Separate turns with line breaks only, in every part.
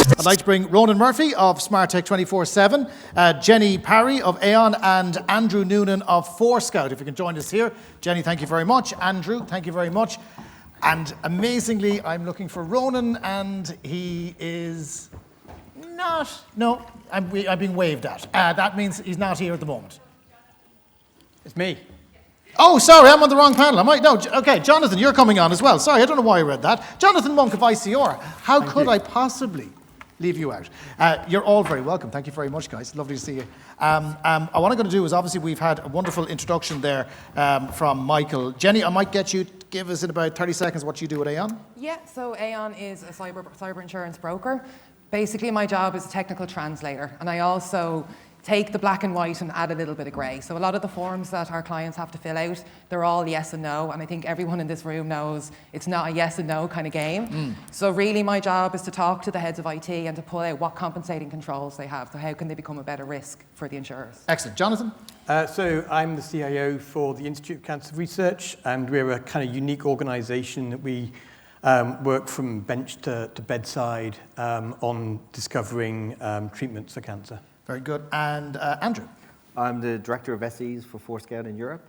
I'd like to bring Ronan Murphy of Smart Tech 24/7, Jenni Parry of Aon, and Andrew Noonan of Forescout. If you can join us here. Jenni, thank you very much. Andrew, thank you very much. And amazingly, I'm looking for Ronan, and he is not. No, I'm being waved at. That means he's not here at the moment.
It's me.
Oh, sorry, I'm on the wrong panel. No, okay, Jonathan, you're coming on as well. Sorry, I don't know why I read that. Jonathan Monk of ICR. How could I possibly leave you out? You're all very welcome. Thank you very much, guys. Lovely to see you. What I'm going to do is, obviously, we've had a wonderful introduction there from Michael. Jenni, I might get you to give us in about 30 seconds what you do at Aon.
Yeah, so Aon is a cyber insurance broker. Basically, my job is a technical translator, and I also take the black and white and add a little bit of grey. So a lot of the forms that our clients have to fill out, they're all yes and no, and I think everyone in this room knows it's not a yes and no kind of game. So really my job is to talk to the heads of IT and to pull out what compensating controls they have, so how can they become a better risk for the insurers.
Excellent. Jonathan?
So I'm the CIO for the Institute of Cancer Research, and we're a kind of unique organisation that we work from bench to bedside on discovering treatments for cancer.
Very good. And Andrew?
I'm the Director of SEs for Forescout in Europe.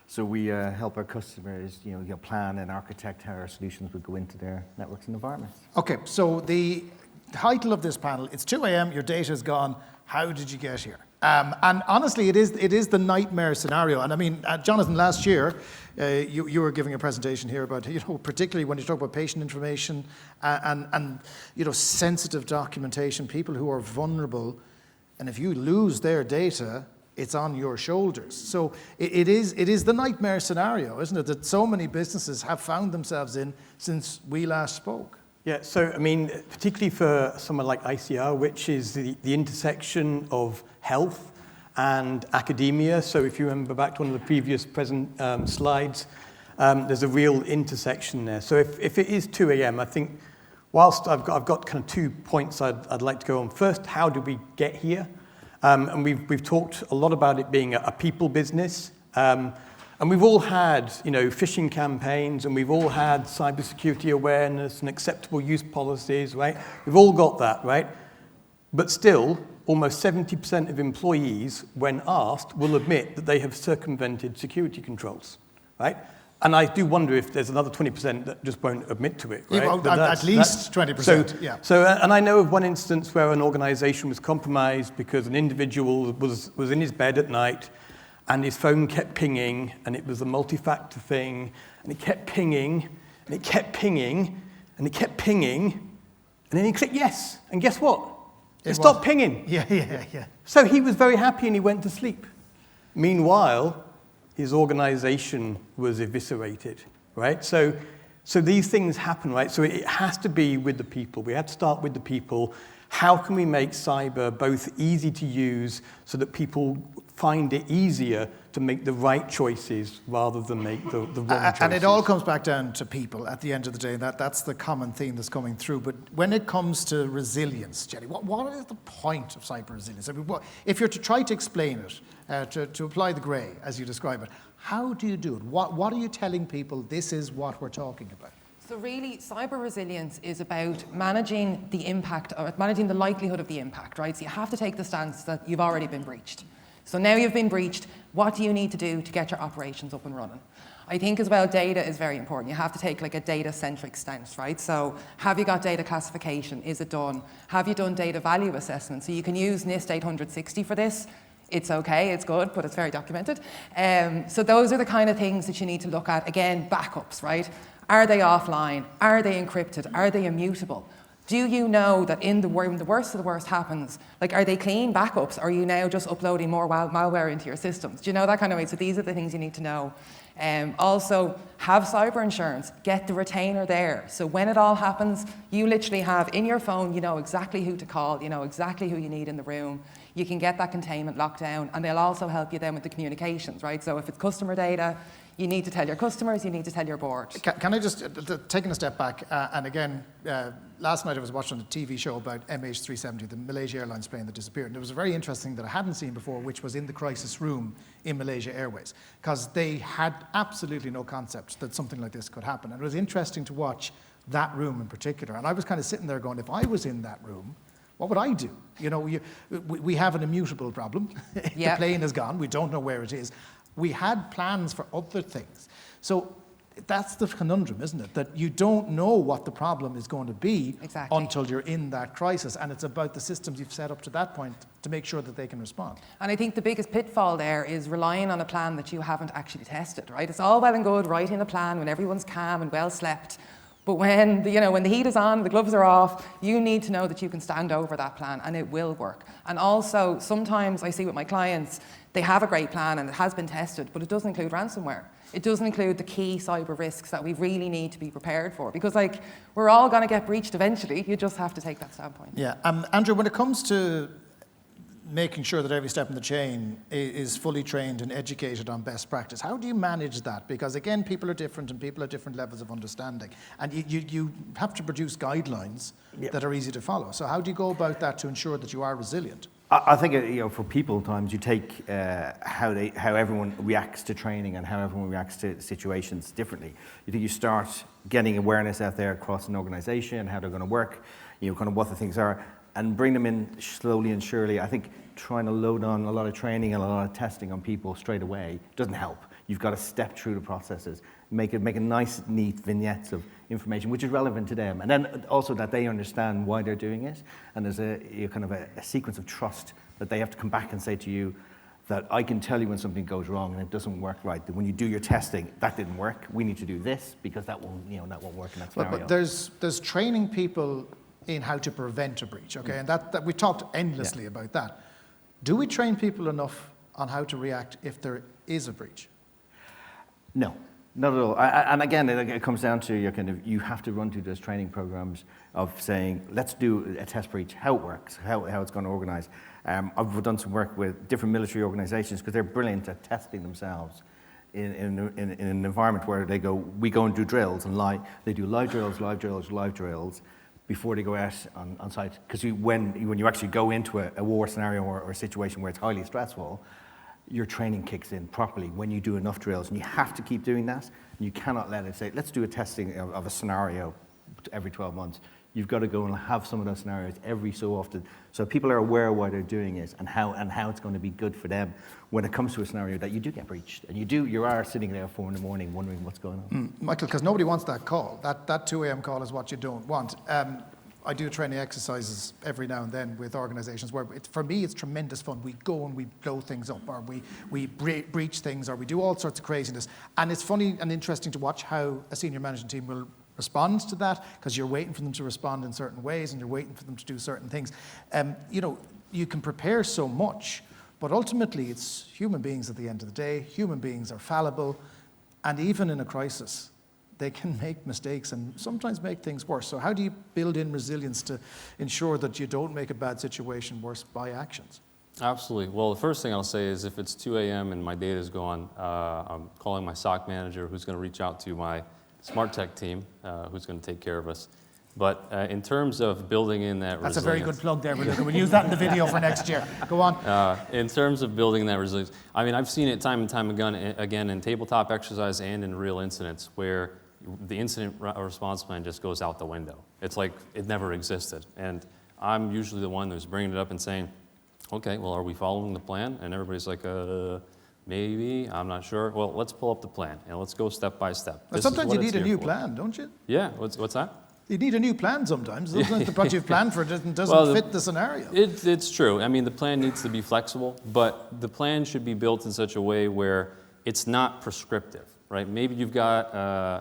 So we help our customers plan and architect how our solutions would go into their networks and environments.
Okay, so the title of this panel, it's 2 a.m., your data's gone, how did you get here? And honestly, it is the nightmare scenario. And I mean, Jonathan, last year, you were giving a presentation here about, particularly when you talk about patient information and sensitive documentation, people who are vulnerable. And if you lose their data, it's on your shoulders. So it is the nightmare scenario, isn't it, that so many businesses have found themselves in since we last spoke.
Yeah, so I mean, particularly for someone like ICR, which is the intersection of health and academia. So if you remember back to one of the previous slides, there's a real intersection there. So if it is 2 a.m., I think, whilst I've got kind of 2 points I'd like to go on. First, how did we get here? And we've talked a lot about it being a people business. And we've all had, phishing campaigns, and we've all had cybersecurity awareness and acceptable use policies, right? We've all got that, right? But still, almost 70% of employees, when asked, will admit that they have circumvented security controls, right? And I do wonder if there's another 20% that just won't admit to it, right?
Yeah, well, at least 20%, yeah.
So, and I know of one instance where an organization was compromised because an individual was in his bed at night and his phone kept pinging, and it was a multi-factor thing, and it kept pinging, and it kept pinging, and it kept pinging, and then he clicked yes, and guess what? It stopped pinging.
Yeah.
So he was very happy and he went to sleep. Meanwhile, his organization was eviscerated, right? So these things happen, right? So it has to be with the people. We have to start with the people. How can we make cyber both easy to use so that people find it easier to make the right choices rather than make the wrong choices?
And it all comes back down to people at the end of the day. That's the common theme that's coming through. But when it comes to resilience, Jenni, what is the point of cyber resilience? I mean, if you're to try to explain it, to apply the grey, as you describe it, how do you do it? What are you telling people this is what we're talking about?
So really, cyber resilience is about managing the impact, or managing the likelihood of the impact, right? So you have to take the stance that you've already been breached. So now you've been breached, what do you need to do to get your operations up and running? I think as well, data is very important. You have to take like a data-centric stance, right? So have you got data classification? Is it done? Have you done data value assessment? So you can use NIST 800-60 for this. It's okay, it's good, but it's very documented. So those are the kind of things that you need to look at. Again, backups, right? Are they offline? Are they encrypted? Are they immutable? Do you know that when the worst of the worst happens, like, are they clean backups, or are you now just uploading more malware into your systems? Do you know that kind of way? So these are the things you need to know. Also, have cyber insurance. Get the retainer there. So when it all happens, you literally have in your phone, you know exactly who to call, you know exactly who you need in the room. You can get that containment locked down, and they'll also help you then with the communications, right? So if it's customer data, you need to tell your customers, you need to tell your board.
Can I just, taking a step back, and again, last night I was watching a TV show about MH370, the Malaysia Airlines plane that disappeared, and it was very interesting that I hadn't seen before, which was in the crisis room in Malaysia Airways, because they had absolutely no concept that something like this could happen. And it was interesting to watch that room in particular. And I was kind of sitting there going, if I was in that room, What would I do? You know, we have an immutable problem. The plane is gone. We don't know where it is. We had plans for other things. So that's the conundrum, isn't it? That you don't know what the problem is going to be until you're in that crisis. And it's about the systems you've set up to that point to make sure that they can respond.
And I think the biggest pitfall there is relying on a plan that you haven't actually tested, right? It's all well and good writing a plan when everyone's calm and well slept. But when the heat is on, the gloves are off, you need to know that you can stand over that plan and it will work. And also, sometimes I see with my clients, they have a great plan and it has been tested, but it doesn't include ransomware. It doesn't include the key cyber risks that we really need to be prepared for. Because we're all going to get breached eventually. You just have to take that standpoint.
Yeah. Andrew, when it comes to making sure that every step in the chain is fully trained and educated on best practice, how do you manage that? Because again, people are different and people have different levels of understanding. And you have to produce guidelines that are easy to follow. So how do you go about that to ensure that you are resilient?
I think for people, times you take how everyone reacts to training and how everyone reacts to situations differently. You think you start getting awareness out there across an organisation, how they're going to work, kind of what the things are, and bring them in slowly and surely. I think trying to load on a lot of training and a lot of testing on people straight away doesn't help. You've got to step through the processes, make a nice, neat vignettes of information which is relevant to them, and then also that they understand why they're doing it. And there's a kind of a sequence of trust that they have to come back and say to you that I can tell you when something goes wrong and it doesn't work right. That when you do your testing, that didn't work. We need to do this because that won't work in that scenario.
But there's training people in how to prevent a breach, okay? And that we talked endlessly about that. Do we train people enough on how to react if there is a breach?
No, not at all. And again, it comes down to you have to run through those training programs of saying, let's do a test breach, how it works, how it's going to organize. I've done some work with different military organizations because they're brilliant at testing themselves in an environment where we go and do drills and they do live drills before they go out on site. Because when you actually go into a war scenario or a situation where it's highly stressful, your training kicks in properly when you do enough drills. And you have to keep doing that. You cannot let it say, let's do a testing of a scenario every 12 months. You've got to go and have some of those scenarios every so often, so people are aware of why they're doing it and how it's going to be good for them when it comes to a scenario that you do get breached and you are sitting there at 4 a.m. wondering what's going on.
Michael, because nobody wants that call. That 2 a.m. call is what you don't want. I do training exercises every now and then with organizations where, for me, it's tremendous fun. We go and we blow things up, or we breach things, or we do all sorts of craziness. And it's funny and interesting to watch how a senior management team will respond to that, because you're waiting for them to respond in certain ways and you're waiting for them to do certain things. You can prepare so much, but ultimately it's human beings at the end of the day. Human beings are fallible, and even in a crisis, they can make mistakes and sometimes make things worse. So how do you build in resilience to ensure that you don't make a bad situation worse by actions?
Absolutely. Well, the first thing I'll say is if it's 2 a.m. and my data's gone, I'm calling my SOC manager, who's going to reach out to my Smart Tech team, who's going to take care of us. But in terms of building in that resilience...
That's a very good plug there, we'll use that in the video for next year. Go on.
In terms of building that resilience, I mean, I've seen it time and time again in tabletop exercise and in real incidents where the incident response plan just goes out the window. It's like it never existed. And I'm usually the one who's bringing it up and saying, okay, well, are we following the plan? And everybody's like, maybe, I'm not sure. Well, let's pull up the plan and let's go step by step.
But sometimes you need a new plan, don't you?
Yeah, what's that?
You need a new plan sometimes. Sometimes the project you've planned for doesn't fit the scenario.
It's true. I mean, the plan needs to be flexible, but the plan should be built in such a way where it's not prescriptive, right? Maybe you've got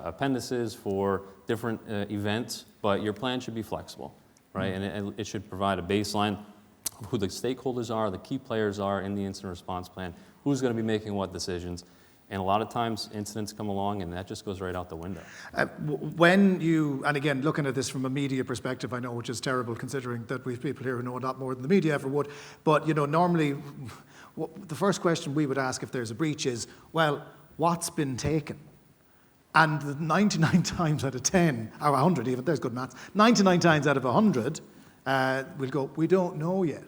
appendices for different events, but your plan should be flexible, right? And it should provide a baseline of who the stakeholders are, the key players are in the incident response plan, who's going to be making what decisions. And a lot of times incidents come along and that just goes right out the window.
When you, and again, looking at this from a media perspective, I know, which is terrible considering that we have people here who know a lot more than the media ever would, but normally the first question we would ask if there's a breach is, well, what's been taken? And 99 times out of 10, or 100 even, there's good maths, 99 times out of 100, we'll go, we don't know yet.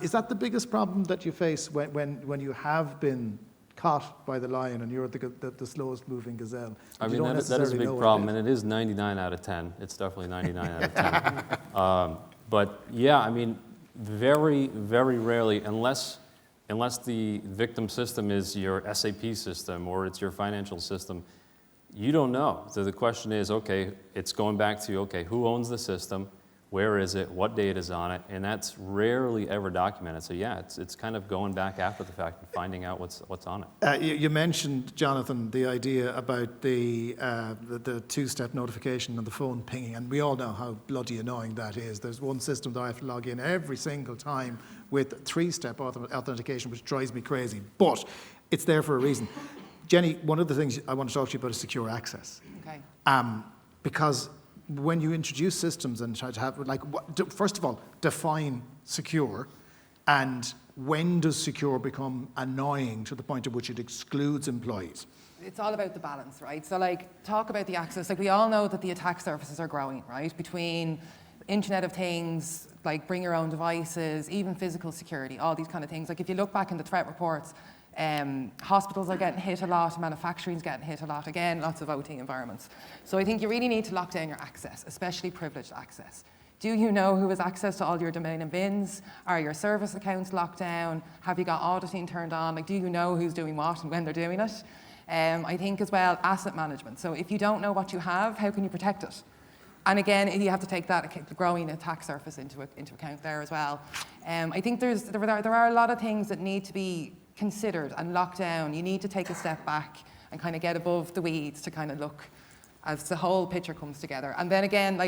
Is that the biggest problem that you face when you have been caught by the lion and you're the slowest moving gazelle?
I mean, that is a big problem, and it is 99 out of 10. It's definitely 99 out of 10. But yeah, I mean, very, very rarely, unless the victim system is your SAP system or it's your financial system, you don't know. So the question is, okay, it's going back to, okay, who owns the system? Where is it? What date is on it? And that's rarely ever documented. So yeah, it's kind of going back after the fact and finding out what's on it.
You mentioned, Jonathan, the idea about the two-step notification and the phone pinging, and we all know how bloody annoying that is. There's one system that I have to log in every single time with three-step authentication, which drives me crazy. But it's there for a reason. Jenny, one of the things I want to talk to you about is secure access.
Okay.
Because when you introduce systems and try to have, first of all, define secure, and when does secure become annoying to the point at which it excludes employees?
It's all about the balance, right? So talk about the access. We all know that the attack surfaces are growing, right? Between Internet of Things, bring your own devices, even physical security, all these kind of things. If you look back in the threat reports, hospitals are getting hit a lot, manufacturing's getting hit a lot, again, lots of OT environments. So I think you really need to lock down your access, especially privileged access. Do you know who has access to all your domain and bins? Are your service accounts locked down? Have you got auditing turned on? Do you know who's doing what and when they're doing it? I think as well, asset management. So if you don't know what you have, how can you protect it? And again, you have to take that growing attack surface into account there as well. I think there are a lot of things that need to be considered and locked down. You need to take a step back and kind of get above the weeds to kind of look as the whole picture comes together. And then again,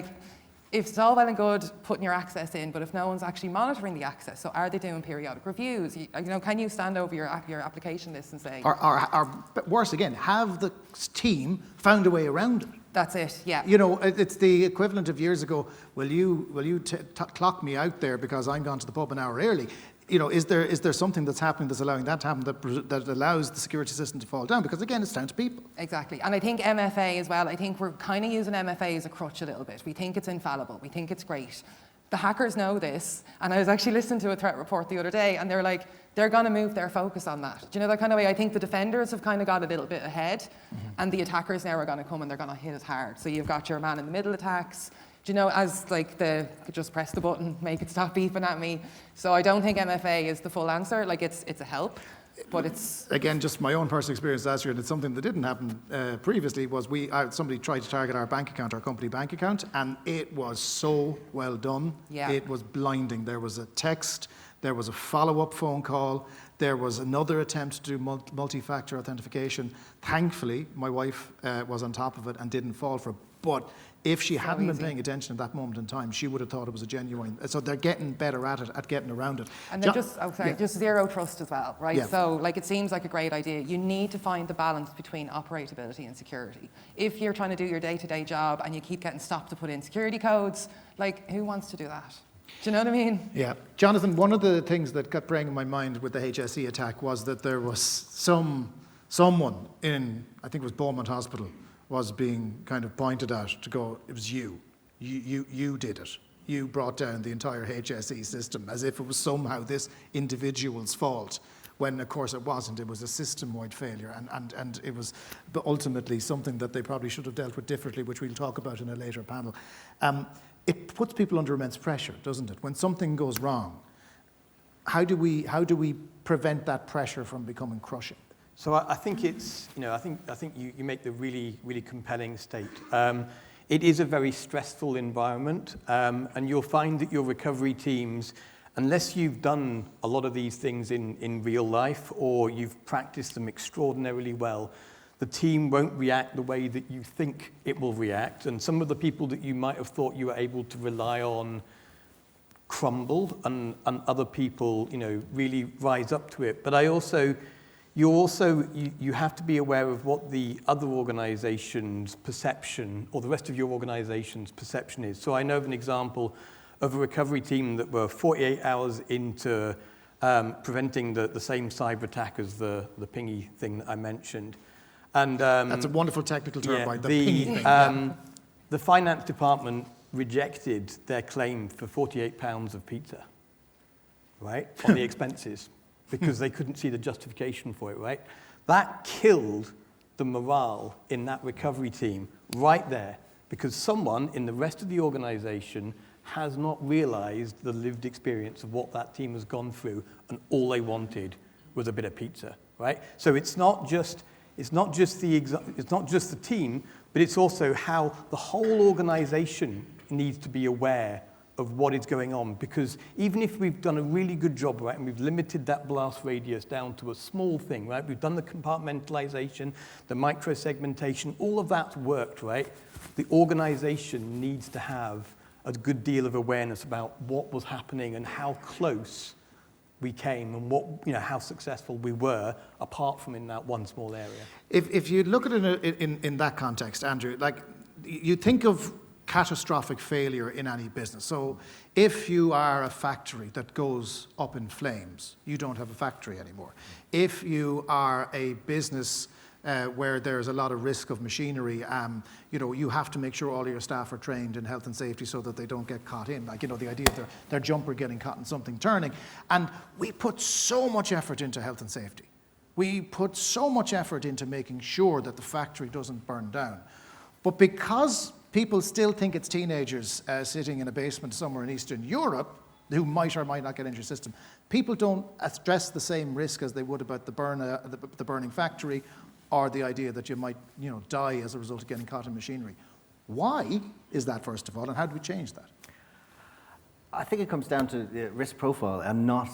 if it's all well and good putting your access in, but if no one's actually monitoring the access, so are they doing periodic reviews? Can you stand over your application list and say...
Or worse again, have the team found a way around it?
That's it, yeah.
It's the equivalent of years ago, will you clock me out there because I'm gone to the pub an hour early? Is there something that's happening that's allowing that to happen that allows the security system to fall down? Because again, it's down to people.
Exactly. And I think MFA as well, I think we're kind of using MFA as a crutch a little bit. We think it's infallible. We think it's great. The hackers know this. And I was actually listening to a threat report the other day, and they're like, they're going to move their focus on that. Do you know that kind of way? I think the defenders have kind of got a little bit ahead, and the attackers now are going to come and they're going to hit us hard. So you've got your man-in-the-middle attacks, as just press the button, make it stop beeping at me. So I don't think MFA is the full answer. It's a help, but it's... Again,
just my own personal experience last year, and it's something that didn't happen previously, was somebody tried to target our bank account, our company bank account, and it was so well done.
Yeah.
It was blinding. There was a text, there was a follow-up phone call, there was another attempt to do multi-factor authentication. Thankfully, my wife was on top of it and didn't fall for it. But if she hadn't been paying attention at that moment in time, she would have thought it was a genuine. So they're getting better at it, at getting around it.
And they're just zero trust as well, right?
Yeah.
So it seems like a great idea. You need to find the balance between operability and security. If you're trying to do your day-to-day job and you keep getting stopped to put in security codes, who wants to do that? Do you know what I mean?
Yeah. Jonathan, one of the things that kept bringing in my mind with the HSE attack was that there was someone in, I think it was Beaumont Hospital, was being kind of pointed at to go, it was you did it. You brought down the entire HSE system, as if it was somehow this individual's fault, when of course it wasn't. It was a system-wide failure, and it was ultimately something that they probably should have dealt with differently, which we'll talk about in a later panel. It puts people under immense pressure, doesn't it? When something goes wrong, how do we prevent that pressure from becoming crushing?
So I think it's, I think you make the really, really compelling state. It is a very stressful environment, and you'll find that your recovery teams, unless you've done a lot of these things in real life or you've practiced them extraordinarily well, the team won't react the way that you think it will react, and some of the people that you might have thought you were able to rely on crumble, and other people, really rise up to it. But you have to be aware of what the other organization's perception or the rest of your organization's perception is. So I know of an example of a recovery team that were 48 hours into preventing the same cyber attack as the pingy thing that I mentioned. And
that's a wonderful technical term, right? The pingy thing.
The finance department rejected their claim for £48 of pizza, right, on the expenses, because they couldn't see the justification for it, right? That killed the morale in that recovery team right there, because someone in the rest of the organization has not realized the lived experience of what that team has gone through, and all they wanted was a bit of pizza, right? So it's not just the team, but it's also how the whole organization needs to be aware of what is going on, because even if we've done a really good job, right, and we've limited that blast radius down to a small thing, right, we've done the compartmentalization, the micro-segmentation, all of that's worked, right? The organization needs to have a good deal of awareness about what was happening and how close we came and what, how successful we were, apart from in that one small area.
If you look at it in that context, Andrew, like you think of catastrophic failure in any business. So if you are a factory that goes up in flames, you don't have a factory anymore. If you are a business where there's a lot of risk of machinery, you have to make sure all of your staff are trained in health and safety so that they don't get caught in. Like, the idea of their jumper getting caught in something turning. And we put so much effort into health and safety. We put so much effort into making sure that the factory doesn't burn down. But because people still think it's teenagers sitting in a basement somewhere in Eastern Europe who might or might not get into your system, people don't address the same risk as they would about the burning factory, or the idea that you might, die as a result of getting caught in machinery. Why is that, first of all, and how do we change that?
I think it comes down to the risk profile and not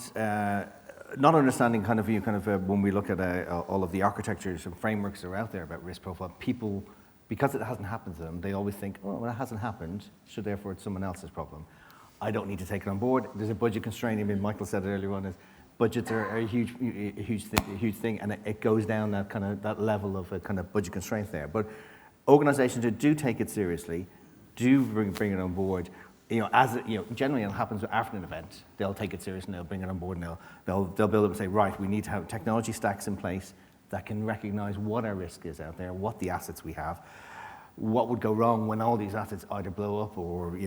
understanding when we look at all of the architectures and frameworks that are out there about risk profile. People, because it hasn't happened to them, they always think, oh, well, it hasn't happened, so therefore it's someone else's problem. I don't need to take it on board. There's a budget constraint. I mean, Michael said it earlier on, is budgets are a huge thing, and it goes down that level of a kind of budget constraint there. But organizations who do take it seriously, do bring it on board. Generally it happens after an event. They'll take it seriously and they'll bring it on board, and they'll build up and say, right, we need to have technology stacks in place that can recognize what our risk is out there, what the assets we have, what would go wrong when all these assets either blow up or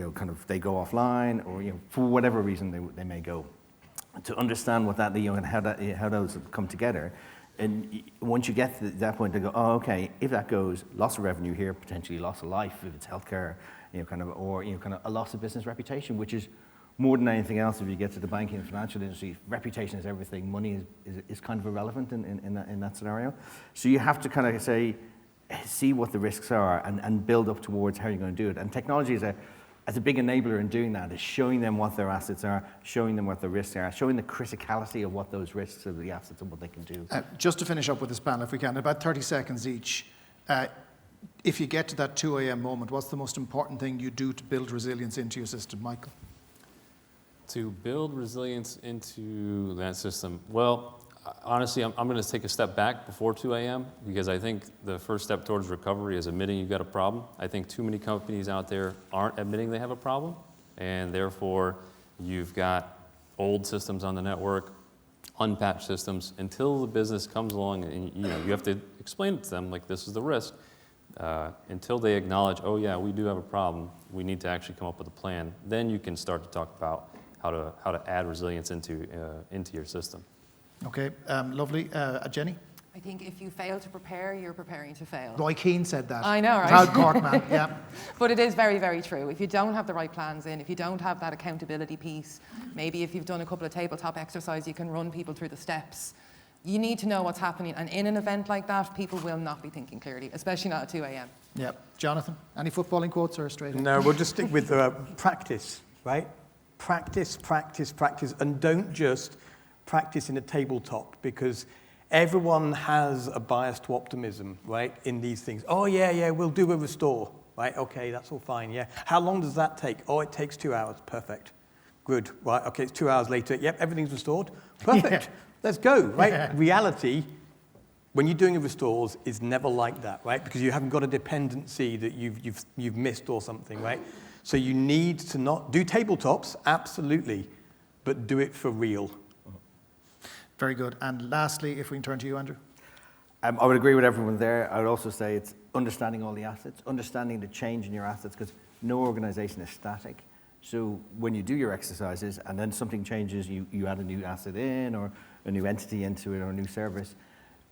they go offline, or for whatever reason they may go. To understand what that, and how those come together, and once you get to that point, they go, oh, okay, if that goes, loss of revenue here, potentially loss of life if it's healthcare, or a loss of business reputation, which is more than anything else. If you get to the banking and financial industry, reputation is everything. Money is kind of irrelevant in that scenario. So you have to see what the risks are and build up towards how you're going to do it. And technology is a big enabler in doing that, is showing them what their assets are, showing them what the risks are, showing the criticality of what those risks of the assets and what they can do.
Just to finish up with this panel, if we can, about 30 seconds each. If you get to that 2 a.m. moment, what's the most important thing you do to build resilience into your system, Michael?
To build resilience into that system, well, honestly, I'm going to take a step back before 2 a.m. because I think the first step towards recovery is admitting you've got a problem. I think too many companies out there aren't admitting they have a problem, and therefore you've got old systems on the network, unpatched systems, until the business comes along and you have to explain it to them, like, this is the risk. Until they acknowledge, oh yeah, we do have a problem, we need to actually come up with a plan, then you can start to talk about how to add resilience into your system.
Okay, lovely. Jenni?
I think if you fail to prepare, you're preparing to fail.
Roy Keane said that.
I know, right?
Proud Cork man, yeah.
But it is very, very true. If you don't have the right plans in, if you don't have that accountability piece, maybe if you've done a couple of tabletop exercises, you can run people through the steps. You need to know what's happening. And in an event like that, people will not be thinking clearly, especially not at 2 a.m.
Yeah. Jonathan, any footballing quotes or straight in?
No, we'll just stick with practice, right? Practice, practice, practice, and don't just practice in a tabletop, because everyone has a bias to optimism, right, in these things. Oh, yeah, we'll do a restore, right? Okay, that's all fine, yeah. How long does that take? Oh, it takes 2 hours. Perfect. Good, right, okay, it's 2 hours later. Yep, everything's restored. Perfect. Yeah. Let's go, right? Yeah. Reality, when you're doing a restores, is never like that, right? Because you haven't got a dependency that you've missed or something, right? So you need to not do tabletops, absolutely, but do it for real.
Very good. And lastly, if we can turn to you, Andrew.
I would agree with everyone there. I would also say it's understanding all the assets, understanding the change in your assets, because no organization is static. So when you do your exercises and then something changes, you add a new asset in or a new entity into it or a new service,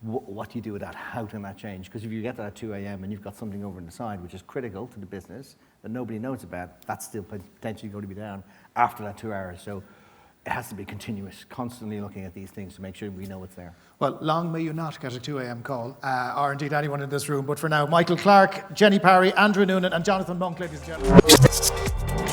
what do you do with that? How can that change? Because if you get that at 2 a.m. and you've got something over on the side which is critical to the business that nobody knows about, that's still potentially going to be down after that 2 hours. So it has to be continuous, constantly looking at these things to make sure we know it's there.
Well, long may you not get a 2 a.m. call, or indeed anyone in this room. But for now, Michael Clark, Jenni Parry, Andrew Noonan, and Jonathan Monk, ladies and gentlemen.